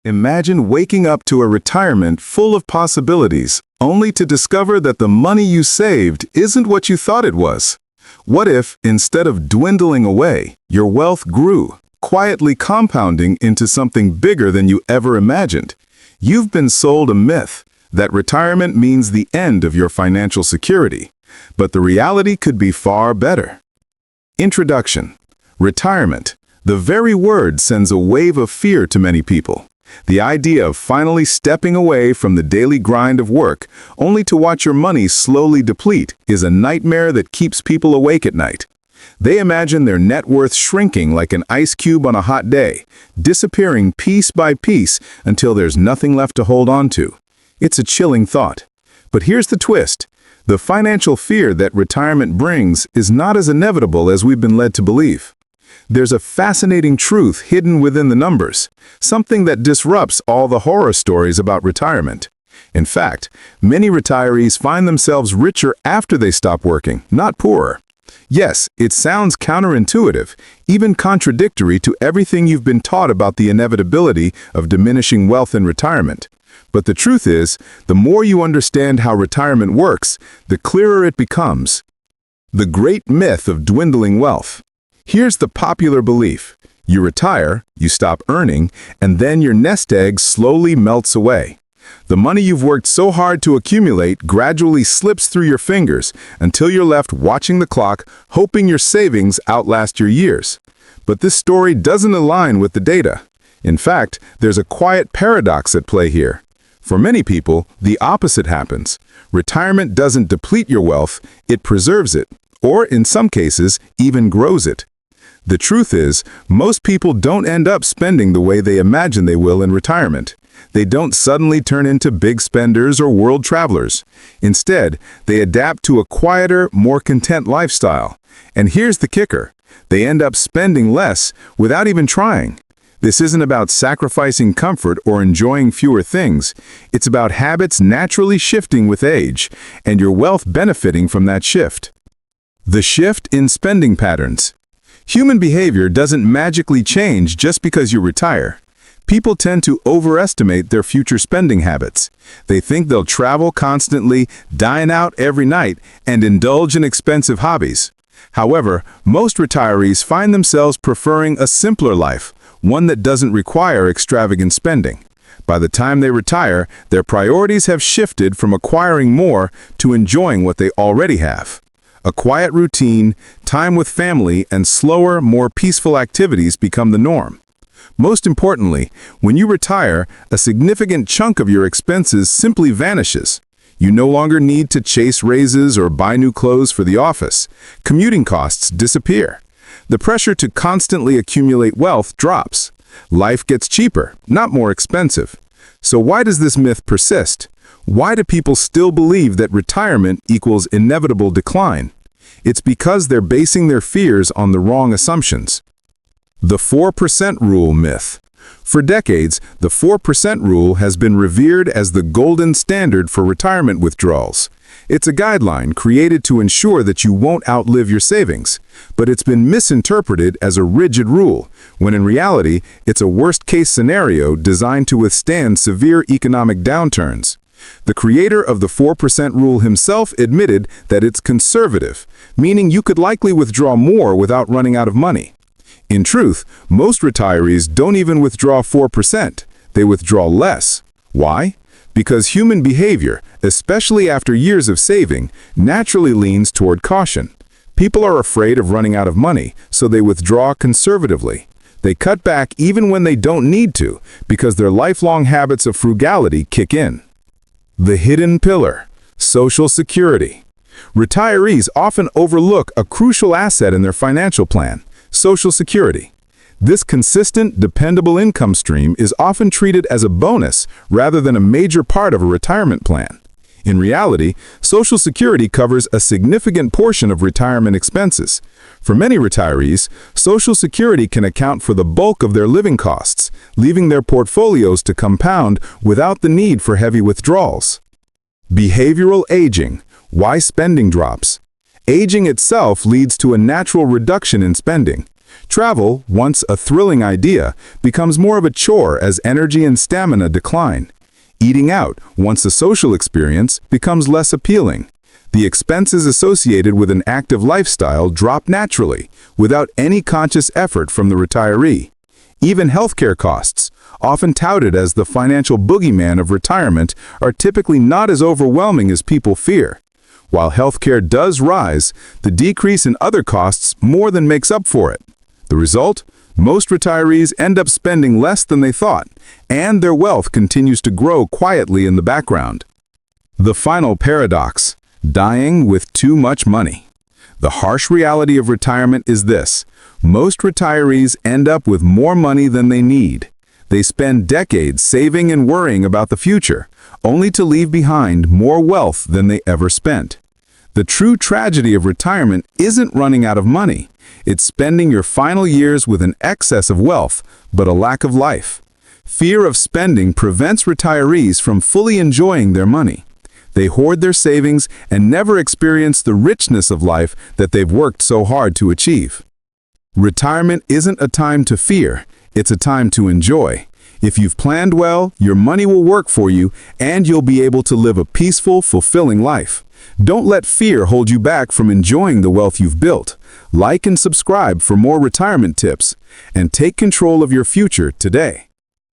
Imagine waking up to a retirement full of possibilities, only to discover that the money you saved isn't what you thought it was. What if, instead of dwindling away, your wealth grew, quietly compounding into something bigger than you ever imagined? You've been sold a myth that retirement means the end of your financial security, but the reality could be far better. Introduction. Retirement. The very word sends a wave of fear to many people. The idea of finally stepping away from the daily grind of work, only to watch your money slowly deplete, is a nightmare that keeps people awake at night. They imagine their net worth shrinking like an ice cube on a hot day, disappearing piece by piece until there's nothing left to hold on to. It's a chilling thought. But here's the twist. The financial fear that retirement brings is not as inevitable as we've been led to believe. There's a fascinating truth hidden within the numbers, something that disrupts all the horror stories about retirement. In fact, many retirees find themselves richer after they stop working, not poorer. Yes, it sounds counterintuitive, even contradictory to everything you've been taught about the inevitability of diminishing wealth in retirement. But the truth is, the more you understand how retirement works, the clearer it becomes. The great myth of dwindling wealth. Here's the popular belief. You retire, you stop earning, and then your nest egg slowly melts away. The money you've worked so hard to accumulate gradually slips through your fingers until you're left watching the clock, hoping your savings outlast your years. But this story doesn't align with the data. In fact, there's a quiet paradox at play here. For many people, the opposite happens. Retirement doesn't deplete your wealth, it preserves it, or in some cases, even grows it. The truth is, most people don't end up spending the way they imagine they will in retirement. They don't suddenly turn into big spenders or world travelers. Instead, they adapt to a quieter, more content lifestyle. And here's the kicker. They end up spending less without even trying. This isn't about sacrificing comfort or enjoying fewer things. It's about habits naturally shifting with age, and your wealth benefiting from that shift. The shift in spending patterns. Human behavior doesn't magically change just because you retire. People tend to overestimate their future spending habits. They think they'll travel constantly, dine out every night, and indulge in expensive hobbies. However, most retirees find themselves preferring a simpler life, one that doesn't require extravagant spending. By the time they retire, their priorities have shifted from acquiring more to enjoying what they already have. A quiet routine, time with family, and slower, more peaceful activities become the norm. Most importantly, when you retire, a significant chunk of your expenses simply vanishes. You no longer need to chase raises or buy new clothes for the office. Commuting costs disappear. The pressure to constantly accumulate wealth drops. Life gets cheaper, not more expensive. So why does this myth persist? Why do people still believe that retirement equals inevitable decline? It's because they're basing their fears on the wrong assumptions. The 4% rule myth. For decades, the 4% rule has been revered as the golden standard for retirement withdrawals. It's a guideline created to ensure that you won't outlive your savings, but it's been misinterpreted as a rigid rule, when in reality, it's a worst-case scenario designed to withstand severe economic downturns. The creator of the 4% rule himself admitted that it's conservative, meaning you could likely withdraw more without running out of money. In truth, most retirees don't even withdraw 4%. They withdraw less. Why? Because human behavior, especially after years of saving, naturally leans toward caution. People are afraid of running out of money, so they withdraw conservatively. They cut back even when they don't need to, because their lifelong habits of frugality kick in. The hidden pillar, Social Security. Retirees often overlook a crucial asset in their financial plan, Social Security. This consistent, dependable income stream is often treated as a bonus rather than a major part of a retirement plan. In reality, Social Security covers a significant portion of retirement expenses. For many retirees, Social Security can account for the bulk of their living costs, leaving their portfolios to compound without the need for heavy withdrawals. Behavioral aging. Why spending drops? Aging itself leads to a natural reduction in spending. Travel, once a thrilling idea, becomes more of a chore as energy and stamina decline. Eating out, once a social experience, becomes less appealing. The expenses associated with an active lifestyle drop naturally, without any conscious effort from the retiree. Even healthcare costs, often touted as the financial boogeyman of retirement, are typically not as overwhelming as people fear. While healthcare does rise, the decrease in other costs more than makes up for it. The result? Most retirees end up spending less than they thought, and their wealth continues to grow quietly in the background. The final paradox: dying with too much money. The harsh reality of retirement is this: most retirees end up with more money than they need. They spend decades saving and worrying about the future, only to leave behind more wealth than they ever spent. The true tragedy of retirement isn't running out of money. It's spending your final years with an excess of wealth, but a lack of life. Fear of spending prevents retirees from fully enjoying their money. They hoard their savings and never experience the richness of life that they've worked so hard to achieve. Retirement isn't a time to fear, it's a time to enjoy. If you've planned well, your money will work for you, and you'll be able to live a peaceful, fulfilling life. Don't let fear hold you back from enjoying the wealth you've built. Like and subscribe for more retirement tips, and take control of your future today.